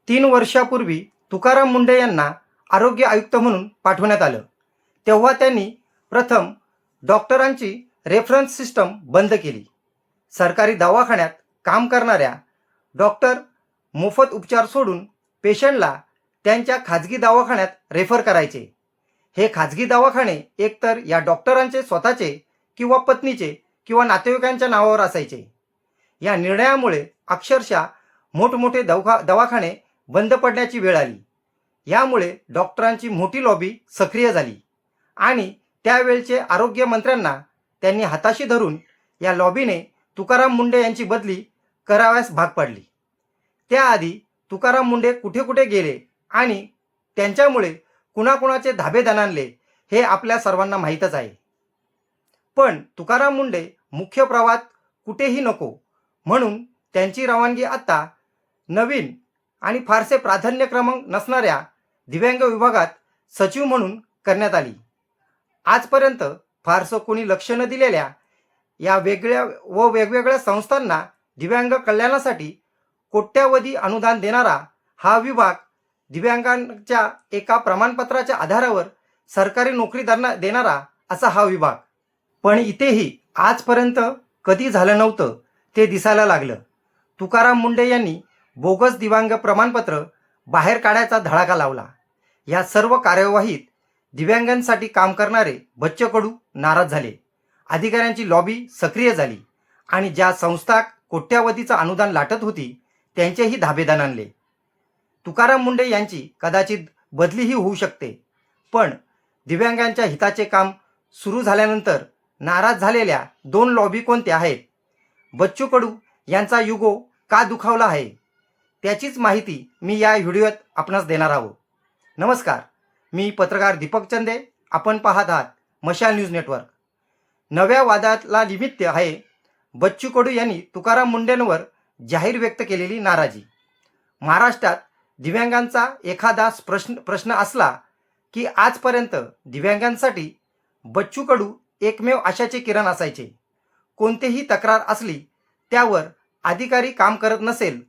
3 वर्षापूर्वी तुकाराम मुंढे यांना आरोग्य आयुक्त म्हणून पाठवण्यात आलं. तेव्हा त्यांनी प्रथम डॉक्टरांची रेफरन्स सिस्टम बंद केली. सरकारी दवाखान्यात काम करणाऱ्या डॉक्टर मोफत उपचार सोडून पेशंटला त्यांच्या खाजगी दवाखान्यात रेफर करायचे. हे खाजगी दवाखाने एकतर या डॉक्टरांचे स्वतःचे किंवा पत्नीचे किंवा नातेवाईकांच्या नावावर असायचे. या निर्णयामुळे अक्षरशः मोठमोठे दवाखाने बंद पडण्याची वेळ आली. यामुळे डॉक्टरांची मोठी लॉबी सक्रिय झाली आणि त्यावेळचे आरोग्य मंत्र्यांना त्यांनी हाताशी धरून या लॉबीने तुकाराम मुंढे यांची बदली करावयास भाग पाडली. त्याआधी तुकाराम मुंढे कुठे कुठे गेले आणि त्यांच्यामुळे कुणाकुणाचे धाबे दणाणले हे आपल्या सर्वांना माहीतच आहे. पण तुकाराम मुंढे मुख्य प्रवाहात कुठेही नको म्हणून त्यांची रवानगी आता नवीन आणि फारसे प्राधान्यक्रम नसणाऱ्या दिव्यांग विभागात सचिव म्हणून करण्यात आली. आजपर्यंत फारसं कोणी लक्ष न दिलेल्या या वेगवेगळ्या संस्थांना दिव्यांग कल्याणासाठी कोट्यावधी अनुदान देणारा हा विभाग दिव्यांगांच्या एका प्रमाणपत्राच्या आधारावर सरकारी नोकरी देणारा असा हा विभाग. पण इथेही आजपर्यंत कधी झालं नव्हतं ते दिसायला लागलं. तुकाराम मुंढे यांनी बोगस दिव्यांग प्रमाणपत्र बाहेर काढायचा धडाका लावला. या सर्व कार्यवाहीत दिव्यांगांसाठी काम करणारे बच्चू कडू नाराज झाले. अधिकाऱ्यांची लॉबी सक्रिय झाली आणि ज्या संस्था कोट्यावधीचं अनुदान लाटत होती त्यांचेही धाबे दणाणले. तुकाराम मुंढे यांची कदाचित बदलीही होऊ शकते. पण दिव्यांगांच्या हिताचे काम सुरू झाल्यानंतर नाराज झालेल्या 2 लॉबी कोणत्या आहेत, बच्चू कडू यांचा युगो का दुखावला आहे, त्याचीच माहिती मी या व्हिडिओत आपणास देणार आहोत. नमस्कार, मी पत्रकार दीपक चंदे. आपण पाहत आहात मशाल न्यूज नेटवर्क. नव्या वादाला निमित्त आहे बच्चू कडू यांनी तुकाराम मुंढेंवर जाहीर व्यक्त केलेली नाराजी. महाराष्ट्रात दिव्यांगांचा एखादा प्रश्न असला की आजपर्यंत दिव्यांगांसाठी बच्चू कडू एकमेव आशाचे किरण असायचे. कोणतीही तक्रार असली त्यावर अधिकारी काम करत नसेल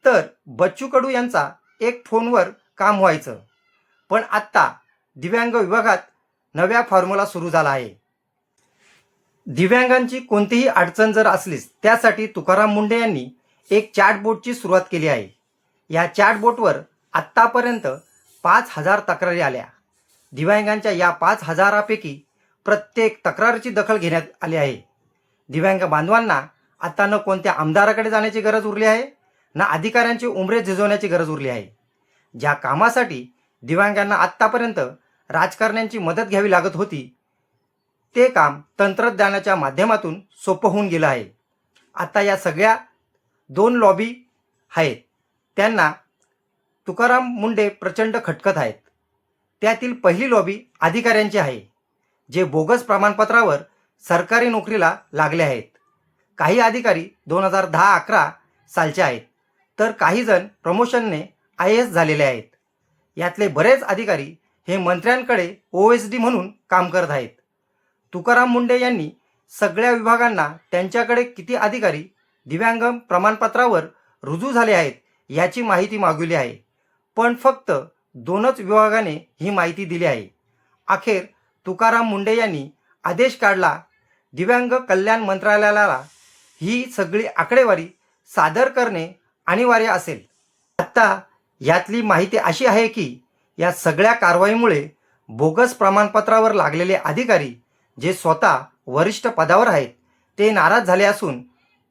तर बच्चू कडू यांचा एक फोनवर काम व्हायचं. पण आत्ता दिव्यांग विभागात नव्या फॉर्म्युला सुरू झाला आहे. दिव्यांगांची कोणतीही अडचण जर असलीच त्यासाठी तुकाराम मुंढे यांनी एक चॅटबोटची सुरुवात केली आहे. या चॅटबोटवर आत्तापर्यंत 5,000 तक्रारी आल्या. दिव्यांगांच्या या 5,000पैकी प्रत्येक तक्रारीची दखल घेण्यात आली आहे. दिव्यांग बांधवांना आता न कोणत्या आमदाराकडे जाण्याची गरज उरली आहे ना अधिकाऱ्यांचे उंबरे झिजवण्याची गरज उरली आहे. ज्या कामासाठी दिव्यांगांना आत्तापर्यंत राजकारण्यांची मदत घ्यावी लागत होती ते काम तंत्रज्ञानाच्या माध्यमातून सोपं होऊन गेलं आहे. आता या सगळ्या 2 लॉबी आहेत त्यांना तुकाराम मुंढे प्रचंड खटकत आहेत. त्यातील पहिली लॉबी अधिकाऱ्यांची आहे जे बोगस प्रमाणपत्रावर सरकारी नोकरीला लागले आहेत. काही अधिकारी 2010-11 सालचे आहेत तर काही जण प्रमोशनने IAS झालेले आहेत. यातले बरेच अधिकारी हे मंत्र्यांकडे OSD म्हणून काम करत आहेत. तुकाराम मुंढे यांनी सगळ्या विभागांना त्यांच्याकडे किती अधिकारी दिव्यांग प्रमाणपत्रावर रुजू झाले आहेत याची माहिती मागवली आहे. पण फक्त 2च विभागाने ही माहिती दिली आहे. अखेर तुकाराम मुंढे यांनी आदेश काढला. दिव्यांग कल्याण मंत्रालयाला ही सगळी आकडेवारी सादर करणे अनिवार्य असेल. आता यातली माहिती अशी आहे की या सगळ्या कारवाईमुळे बोगस प्रमाणपत्रावर लागलेले अधिकारी जे स्वतः वरिष्ठ पदावर आहेत ते नाराज झाले असून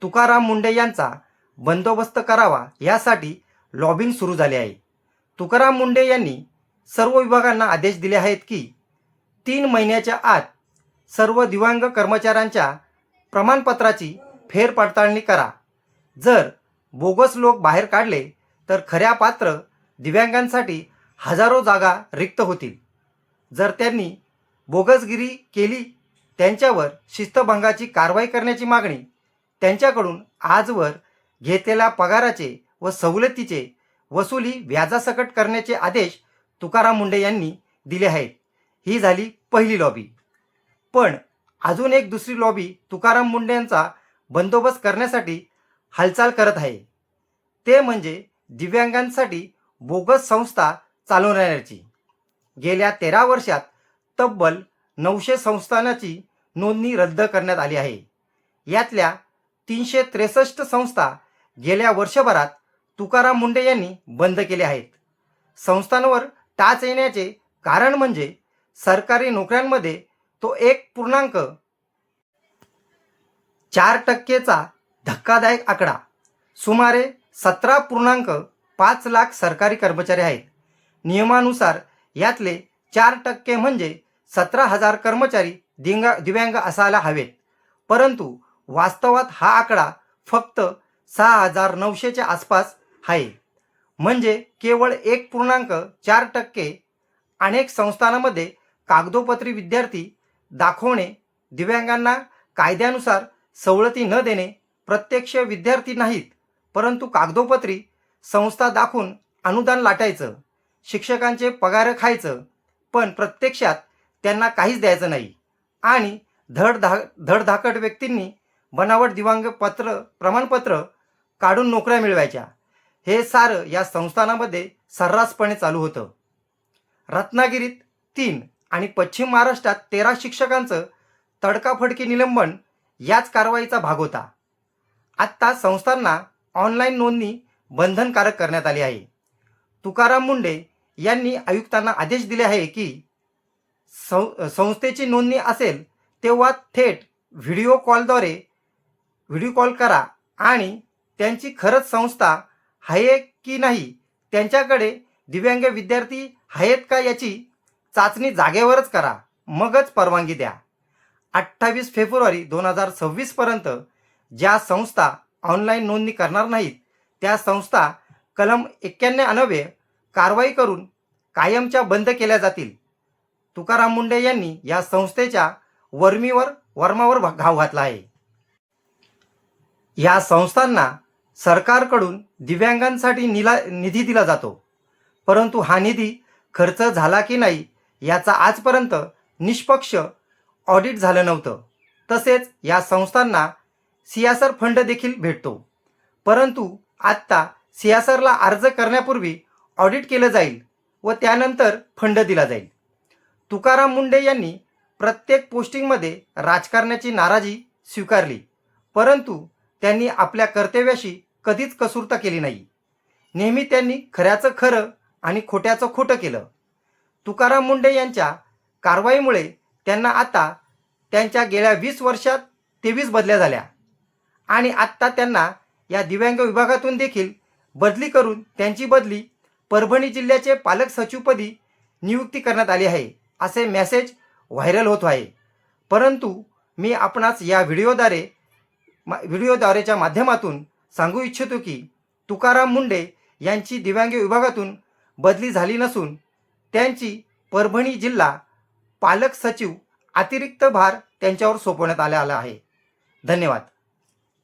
तुकाराम मुंढे यांचा बंदोबस्त करावा यासाठी लॉबिंग सुरू झाले आहे. तुकाराम मुंढे यांनी सर्व विभागांना आदेश दिले आहेत की 3 महिन्याच्या आत सर्व दिव्यांग कर्मचाऱ्यांच्या प्रमाणपत्राची फेरपडताळणी करा. जर बोगस लोक बाहेर काढले तर खऱ्या पात्र दिव्यांगांसाठी हजारो जागा रिक्त होतील. जर त्यांनी बोगसगिरी केली त्यांच्यावर शिस्तभंगाची कारवाई करण्याची मागणी त्यांच्याकडून आजवर घेतलेल्या पगाराचे व सवलतीचे वसुली व्याजासकट करण्याचे आदेश तुकाराम मुंढे यांनी दिले आहेत. ही झाली पहिली लॉबी. पण अजून एक दुसरी लॉबी तुकाराम मुंढे यांचा बंदोबस्त करण्यासाठी हालचाल करत आहे. ते म्हणजे दिव्यांगांसाठी बोगस संस्था चालवणाऱ्याची. गेल्या 13 वर्षात तब्बल 900 संस्थानाची नोंदणी रद्द करण्यात आली आहे. यातल्या 363 संस्था गेल्या वर्षभरात तुकाराम मुंढे यांनी बंद केल्या आहेत. संस्थांवर टाच येण्याचे कारण म्हणजे सरकारी नोकऱ्यांमध्ये तो 1.4%चा धक्कादायक आकडा. सुमारे 17.5 लाख सरकारी कर्मचारी आहेत. नियमानुसार यातले 4% म्हणजे 17,000 कर्मचारी दिव्यांग असायला हवेत, परंतु वास्तवात हा आकडा फक्त 6,900च्या आसपास आहे. म्हणजे केवळ 1.4%. अनेक संस्थानांमध्ये कागदोपत्री विद्यार्थी दाखवणे, दिव्यांगांना कायद्यानुसार सवलती न देणे, प्रत्यक्ष विद्यार्थी नाहीत परंतु कागदोपत्री संस्था दाखवून अनुदान लाटायचं, शिक्षकांचे पगार खायचं, पण प्रत्यक्षात त्यांना काहीच द्यायचं नाही आणि धडधाकट व्यक्तींनी बनावट दिव्यांग प्रमाणपत्र काढून नोकऱ्या मिळवायच्या. हे सारं या संस्थानामध्ये सर्रासपणे चालू होतं. रत्नागिरीत 3 आणि पश्चिम महाराष्ट्रात 13 शिक्षकांचं तडकाफडकी निलंबन याच कारवाईचा भाग होता. आत्ता संस्थांना ऑनलाईन नोंदणी बंधनकारक करण्यात आली आहे. तुकाराम मुंढे यांनी आयुक्तांना आदेश दिले आहे की संस्थेची नोंदणी असेल तेव्हा थेट व्हिडिओ कॉल करा आणि त्यांची खरंच संस्था आहे की नाही, त्यांच्याकडे दिव्यांग विद्यार्थी आहेत का याची चाचणी जागेवरच करा, मगच परवानगी द्या. 28 फेब्रुवारी 2026 पर्यंत ज्या संस्था ऑनलाईन नोंदणी करणार नाहीत त्या संस्था कलम 91 कारवाई करून कायमच्या बंद केल्या जातील. तुकाराम मुंढे यांनी या संस्थेच्या वर्मावर घाव घातला आहे. या संस्थांना सरकारकडून दिव्यांगांसाठी निधी दिला जातो, परंतु हा निधी खर्च झाला की नाही याचा आजपर्यंत निष्पक्ष ऑडिट झालं नव्हतं. तसेच या संस्थांना CSR फंड देखील भेटतो, परंतु आत्ता CSRला अर्ज करण्यापूर्वी ऑडिट केलं जाईल व त्यानंतर फंड दिला जाईल. तुकाराम मुंढे यांनी प्रत्येक पोस्टिंगमध्ये राजकारणाची नाराजी स्वीकारली, परंतु त्यांनी आपल्या कर्तव्याशी कधीच कसूरता केली नाही. नेहमी त्यांनी खऱ्याचं खरं आणि खोट्याचं खोटं केलं. तुकाराम मुंढे यांच्या कारवाईमुळे त्यांना आता त्यांच्या गेल्या 20 वर्षात 23 बदल्या झाल्या आणि आत्ता त्यांना या दिव्यांग विभागातून देखील बदली करून त्यांची बदली परभणी जिल्ह्याचे पालक सचिवपदी नियुक्ती करण्यात आली आहे असे मेसेज व्हायरल होत आहे. परंतु मी आपणास या व्हिडिओद्वारेच्या माध्यमातून सांगू इच्छितो की तुकाराम मुंढे यांची दिव्यांग विभागातून बदली झाली नसून त्यांची परभणी जिल्हा पालक सचिव अतिरिक्त भार त्यांच्यावर सोपवण्यात आला आहे. धन्यवाद.